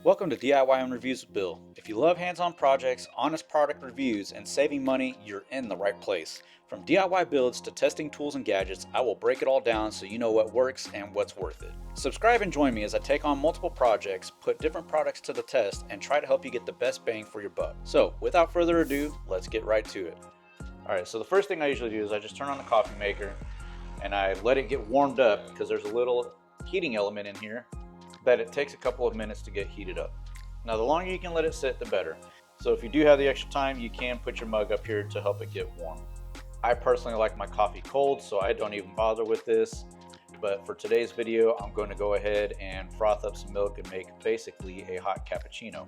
Welcome to DIY and Reviews with Bill. If you love hands-on projects, honest product reviews, and saving money, you're in the right place. From DIY builds to testing tools and gadgets, I will break it all down so you know what works and what's worth it. Subscribe and join me as I take on multiple projects, put different products to the test, and try to help you get the best bang for your buck. So, without further ado, let's get right to it. Alright, so the first thing I usually do is I just turn on the coffee maker and I let it get warmed up because there's a little heating element in here that it takes a couple of minutes to get heated up. Now the longer you can let it sit, the better. So if you do have the extra time, you can put your mug up here to help it get warm. I personally like my coffee cold, so I don't even bother with this. But for today's video, I'm going to go ahead and froth up some milk and make basically a hot cappuccino.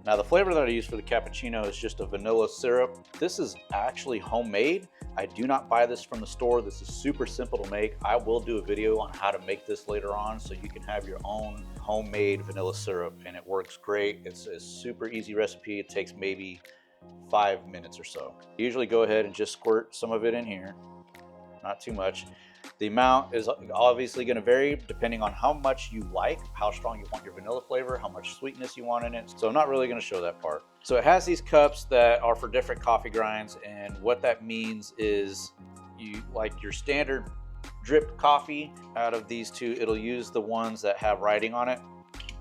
Now the flavor that I use for the cappuccino is just a vanilla syrup. This is actually homemade. I do not buy this from the store. This is super simple to make. I will do a video on how to make this later on so you can have your own homemade vanilla syrup, and it works great. It's a super easy recipe. It takes maybe 5 minutes or so. I usually go ahead and just squirt some of it in here, not too much. The amount is obviously going to vary depending on how much you like, how strong you want your vanilla flavor, how much sweetness you want in it. So I'm not really going to show that part. So it has these cups that are for different coffee grinds, and what that means is you like your standard drip coffee out of these two, it'll use the ones that have writing on it,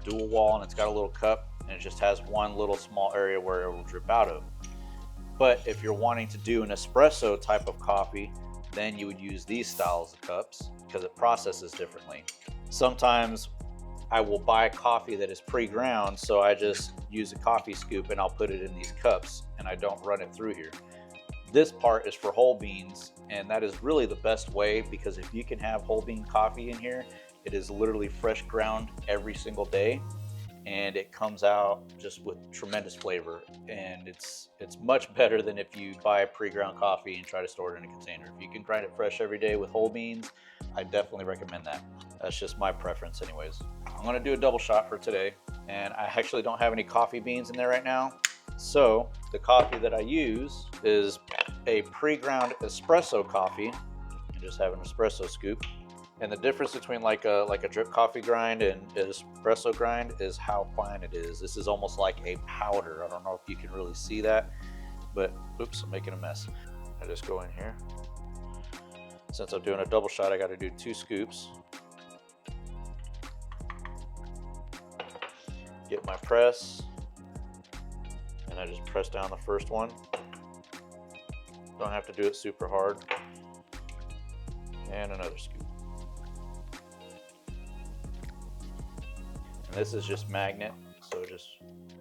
dual wall, and it's got a little cup and it just has one little small area where it will drip out of. But if you're wanting to do an espresso type of coffee, then you would use these styles of cups because it processes differently. Sometimes I will buy coffee that is pre-ground, so I just use a coffee scoop and I'll put it in these cups and I don't run it through here. This part is for whole beans, and that is really the best way because if you can have whole bean coffee in here, it is literally fresh ground every single day, and it comes out just with tremendous flavor, and it's much better than if you buy pre-ground coffee and try to store it in a container. If you can grind it fresh every day with whole beans, I definitely recommend that. That's just my preference anyways. I'm gonna do a double shot for today, and I actually don't have any coffee beans in there right now. So the coffee that I use is a pre-ground espresso coffee. I just have an espresso scoop. And the difference between like a drip coffee grind and espresso grind is how fine it is. This is almost like a powder. I don't know if you can really see that, but oops, I'm making a mess. I just go in here. Since I'm doing a double shot, I got to do 2 scoops. Get my press, and I just press down the first one. Don't have to do it super hard. And another scoop. And this is just magnet, so it just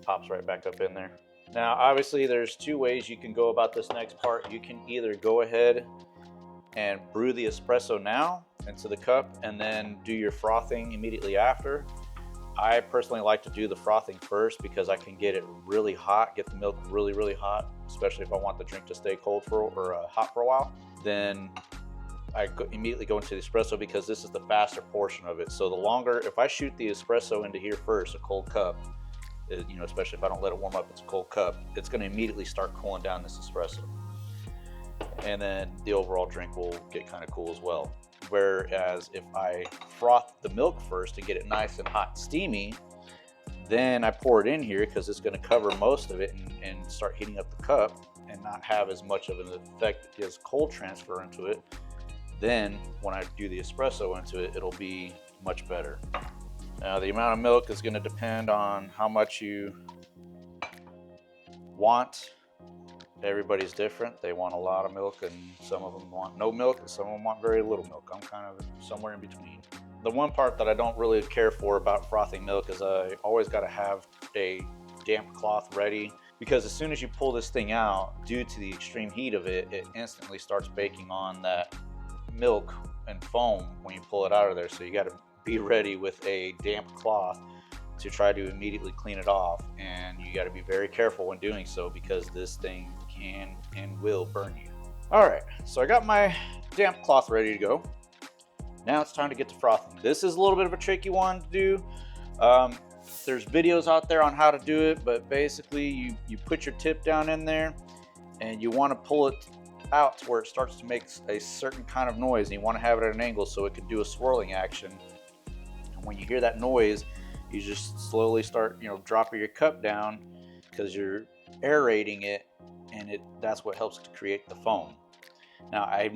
pops right back up in there. Now, obviously, there's 2 ways you can go about this next part. You can either go ahead and brew the espresso now into the cup and then do your frothing immediately after. I personally like to do the frothing first because I can get it really hot, get the milk really, really hot, especially if I want the drink to stay cold hot for a while. Then I immediately go into the espresso because this is the faster portion of it. So the longer, if I shoot the espresso into here first, a cold cup, especially if I don't let it warm up, it's a cold cup, it's going to immediately start cooling down this espresso. And then the overall drink will get kind of cool as well. Whereas if I froth the milk first to get it nice and hot and steamy, then I pour it in here because it's going to cover most of it and start heating up the cup and not have as much of an effect as cold transfer into it. Then when I do the espresso into it, it'll be much better. Now the amount of milk is going to depend on how much you want. Everybody's different. They want a lot of milk, and some of them want no milk, and some of them want very little milk. I'm kind of somewhere in between. The one part that I don't really care for about frothing milk is I always got to have a damp cloth ready, because as soon as you pull this thing out, due to the extreme heat of it, it instantly starts baking on that milk and foam when you pull it out of there. So you got to be ready with a damp cloth to try to immediately clean it off, and you got to be very careful when doing so because this thing can and will burn you. All right, so I got my damp cloth ready to go. Now it's time to get to frothing. This is a little bit of a tricky one to do. There's videos out there on how to do it, but basically you put your tip down in there and you want to pull it out to where it starts to make a certain kind of noise, and you want to have it at an angle so it can do a swirling action. And when you hear that noise, You just slowly start, dropping your cup down because you're aerating it, and that's what helps to create the foam. Now, I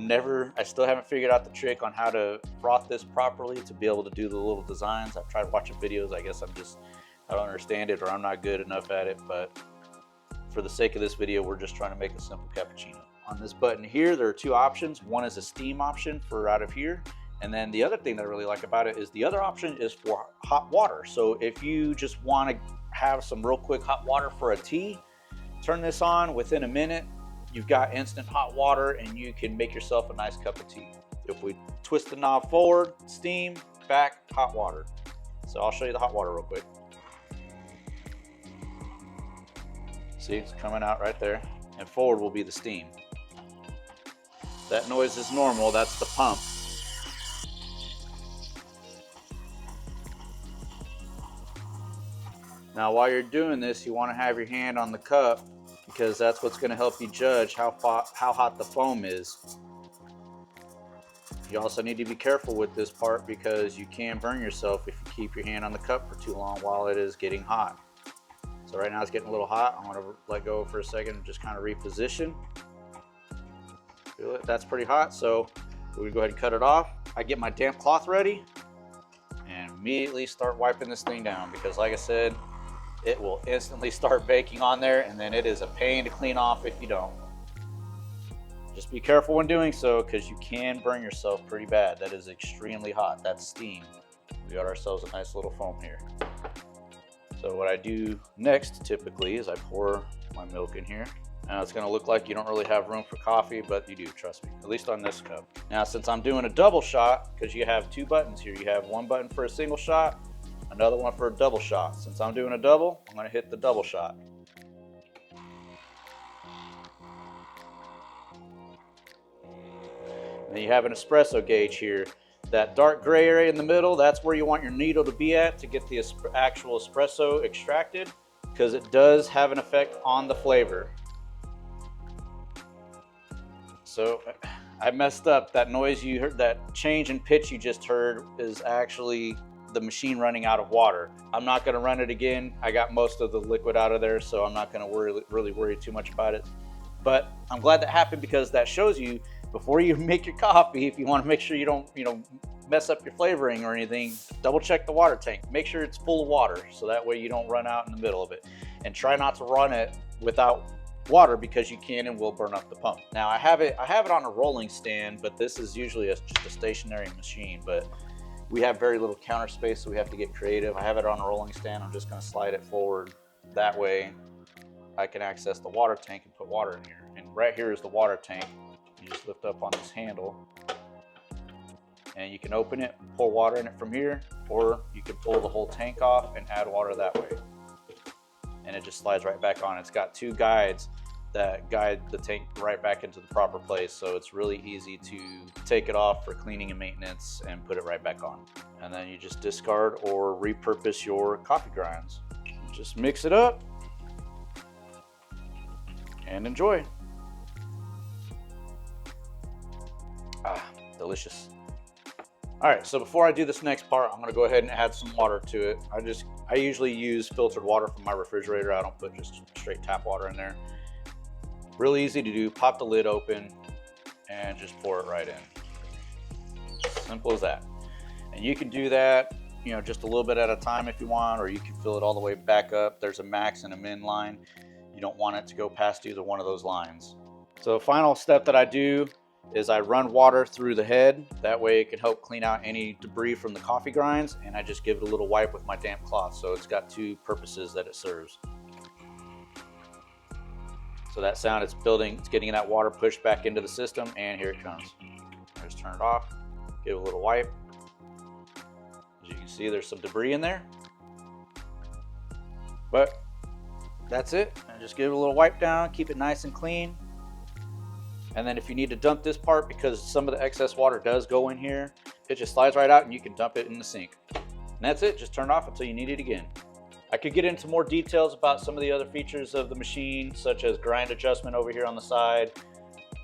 still haven't figured out the trick on how to froth this properly to be able to do the little designs. I've tried watching videos. I guess I don't understand it, or I'm not good enough at it, but for the sake of this video, we're just trying to make a simple cappuccino. On this button here, there are two options. One is a steam option for out of here. And then the other thing that I really like about it is the other option is for hot water. So if you just want to have some real quick hot water for a tea, turn this on. Within a minute, you've got instant hot water and you can make yourself a nice cup of tea. If we twist the knob forward, steam, back, hot water. So I'll show you the hot water real quick. See, it's coming out right there. And forward will be the steam. That noise is normal, that's the pump. Now while you're doing this, you want to have your hand on the cup because that's what's going to help you judge how hot the foam is. You also need to be careful with this part because you can burn yourself if you keep your hand on the cup for too long while it is getting hot. So right now it's getting a little hot. I want to let go for a second and just kind of reposition. Feel it? That's pretty hot, so we're gonna go ahead and cut it off. I get my damp cloth ready and immediately start wiping this thing down because like I said, it will instantly start baking on there, and then it is a pain to clean off if you don't. Just be careful when doing so because you can burn yourself pretty bad. That is extremely hot. That's steam. We got ourselves a nice little foam here. So what I do next typically is I pour my milk in here. Now it's going to look like you don't really have room for coffee, but you do, trust me, at least on this cup. Now since I'm doing a double shot, because you have two buttons here, you have one button for a single shot, another one for a double shot. Since I'm doing a double, I'm going to hit the double shot. And then you have an espresso gauge here. That dark gray area in the middle, that's where you want your needle to be at to get the actual espresso extracted, because it does have an effect on the flavor. So I messed up. That noise you heard, that change in pitch you just heard, is actually the machine running out of water. I'm not going to run it again. I got most of the liquid out of there, so I'm not going to really worry too much about it. But I'm glad that happened because that shows you before you make your coffee, if you want to make sure you don't, mess up your flavoring or anything, double check the water tank. Make sure it's full of water so that way you don't run out in the middle of it. And try not to run it without water because you can and will burn up the pump. Now I have it on a rolling stand, but this is usually just a stationary machine, but we have very little counter space, so we have to get creative. I have it on a rolling stand. I'm just going to slide it forward. That way I can access the water tank and put water in here. And right here is the water tank. You just lift up on this handle and you can open it, pour water in it from here, or you can pull the whole tank off and add water that way. And it just slides right back on. It's got two guides that guide the tank right back into the proper place, so it's really easy to take it off for cleaning and maintenance and put it right back on. And then you just discard or repurpose your coffee grinds. Just mix it up and enjoy. Delicious. All right, so before I do this next part, I'm gonna go ahead and add some water to it. I usually use filtered water from my refrigerator. I don't put just straight tap water in there. Really easy to do. Pop the lid open and just pour it right in. Simple as that. And you can do that, just a little bit at a time if you want, or you can fill it all the way back up. There's a max and a min line. You don't want it to go past either one of those lines. So the final step that I do is I run water through the head. That way it can help clean out any debris from the coffee grinds, and I just give it a little wipe with my damp cloth. So it's got two purposes that it serves. So that sound, it's getting that water pushed back into the system, and here it comes. I just turn it off, give it a little wipe. As you can see, there's some debris in there. But that's it. And just give it a little wipe down, keep it nice and clean. And then if you need to dump this part, because some of the excess water does go in here, it just slides right out and you can dump it in the sink. And that's it, just turn it off until you need it again. I could get into more details about some of the other features of the machine, such as grind adjustment over here on the side,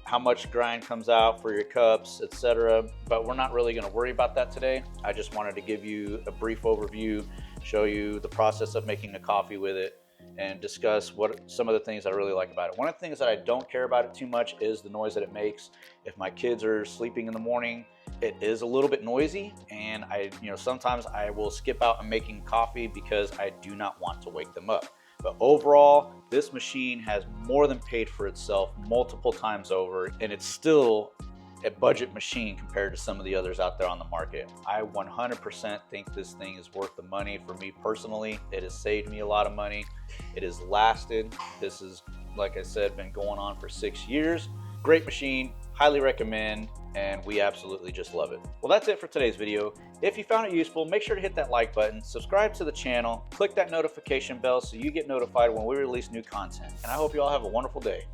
how much grind comes out for your cups, etc. But we're not really going to worry about that today. I just wanted to give you a brief overview, show you the process of making a coffee with it, and discuss what some of the things I really like about it. One of the things that I don't care about it too much is the noise that it makes. If my kids are sleeping in the morning, it is a little bit noisy, and sometimes I will skip out on making coffee because I do not want to wake them up. But overall, this machine has more than paid for itself multiple times over, and it's still a budget machine compared to some of the others out there on the market. I 100% think this thing is worth the money. For me personally, it has saved me a lot of money. It has lasted. This is, like I said, been going on for 6 years. Great machine, highly recommend, and we absolutely just love it. Well, that's it for today's video. If you found it useful, make sure to hit that like button, subscribe to the channel, click that notification bell so you get notified when we release new content. And I hope you all have a wonderful day.